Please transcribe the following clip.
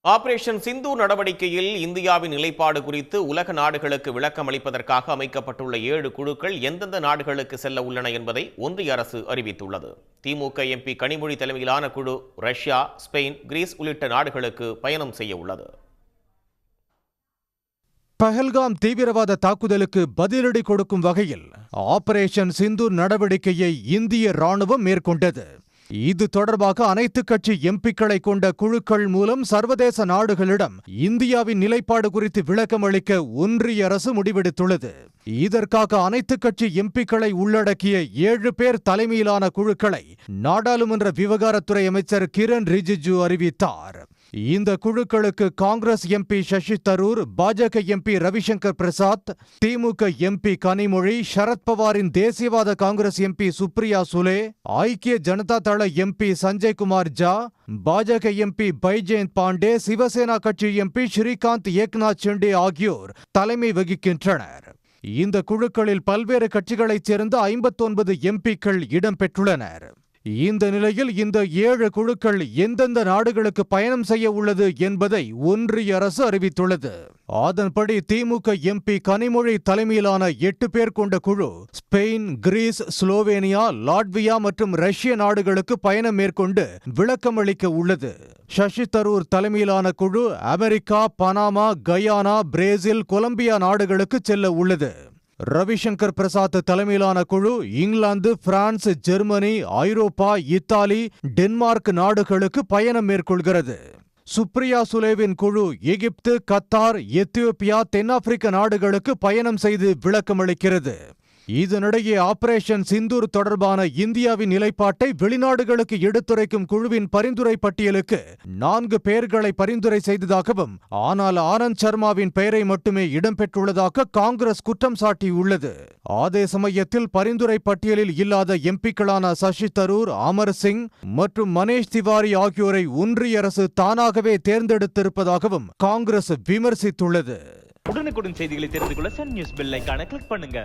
Operation Sindoor நடவடிக்கையில் இந்தியாவின் நிலைப்பாடு குறித்து உலக நாடுகளுக்கு விளக்கம் அளிப்பதற்காக அமைக்கப்பட்டுள்ள 7 குழுக்கள் எந்தெந்த நாடுகளுக்கு செல்ல உள்ளன என்பதை ஒன்றிய அரசு அறிவித்துள்ளது. திமுக எம்பி கனிமொழி தலைமையிலான குழு ரஷ்யா, ஸ்பெயின், கிரீஸ் உள்ளிட்ட நாடுகளுக்கு பயணம் செய்ய உள்ளது. பஹல்காம் தீவிரவாத தாக்குதலுக்கு பதிலடி கொடுக்கும் வகையில் ஆபரேஷன் சிந்தூர் நடவடிக்கையை இந்திய ராணுவம் மேற்கொண்டது. இது தொடர்பாக அனைத்து கட்சி எம்பிக்களை கொண்ட குழுக்கள் மூலம் சர்வதேச நாடுகளிடம் இந்தியாவின் நிலைப்பாடு குறித்து விளக்கம் அளிக்க ஒன்றிய அரசு முடிவெடுத்துள்ளது. இதற்காக அனைத்து கட்சி எம்பிக்களை உள்ளடக்கிய 7 பேர் தலைமையிலான குழுக்களை நாடாளுமன்ற விவகாரத்துறை அமைச்சர் கிரண் ரிஜிஜு அறிவித்தார். இந்த குழுக்களுக்கு காங்கிரஸ் எம்பி சசி தரூர், பாஜக எம்பி ரவிசங்கர் பிரசாத், திமுக எம்பி கனிமொழி, சரத்பவாரின் தேசியவாத காங்கிரஸ் எம்பி சுப்ரியா சுலே, ஐக்கிய ஜனதா தள எம்பி சஞ்சய் குமார் ஜா, பாஜக எம்பி பைஜெயந்த் பாண்டே, சிவசேனா கட்சி எம்பி ஸ்ரீகாந்த் ஏக்நாத் ஷிண்டே ஆகியோர் தலைமை வகிக்கின்றனர். இந்த குழுக்களில் பல்வேறு கட்சிகளைச் சேர்ந்த 59 எம்பிக்கள் இடம்பெற்றுள்ளனர். இந்த நிலையில் இந்த 7 குழுக்கள் எந்தெந்த நாடுகளுக்கு பயணம் செய்ய உள்ளது என்பதை ஒன்றிய அரசு அறிவித்துள்ளது. அதன்படி திமுக எம்பி கனிமொழி தலைமையிலான 8 பேர் கொண்ட குழு ஸ்பெயின், கிரீஸ், ஸ்லோவேனியா, லாட்வியா மற்றும் ரஷ்ய நாடுகளுக்கு பயணம் மேற்கொண்டு விளக்கம் அளிக்க உள்ளது. சசி தரூர் தலைமையிலான குழு America, Panama, Guyana, Brazil, Colombia நாடுகளுக்கு செல்ல உள்ளது. ரவிசங்கர் பிரசாத் தலைமையிலான குழு England, France, Germany, Europe, Italy, Denmark நாடுகளுக்கு பயணம் மேற்கொள்கிறது. சுப்ரியா சுலேவின் குழு எகிப்து, கத்தார், எத்தியோப்பியா, தென்னாப்பிரிக்க நாடுகளுக்கு பயணம் செய்து விளக்கமளிக்கிறது. இதனிடையே ஆபரேஷன் சிந்தூர் தொடர்பான இந்தியாவின் நிலைப்பாட்டை வெளிநாடுகளுக்கு எடுத்துரைக்கும் குழுவின் பரிந்துரை பட்டியலுக்கு 4 பெயர்களை பரிந்துரை செய்ததாகவும், ஆனால் ஆனந்த் சர்மாவின் பெயரை மட்டுமே இடம்பெற்றுள்ளதாக காங்கிரஸ் குற்றம் சாட்டியுள்ளது. அதே சமயத்தில் பரிந்துரை பட்டியலில் இல்லாத எம்பிக்களான சசி தரூர், அமர் சிங் மற்றும் மனேஷ் திவாரி ஆகியோரை ஒன்றிய அரசு தானாகவே தேர்ந்தெடுத்திருப்பதாகவும் காங்கிரஸ் விமர்சித்துள்ளது. உடனுக்குடன் செய்திகளை தெரிந்து கொள்ள சன் நியூஸ் பெல் ஐகானை கிளிக் பண்ணுங்க.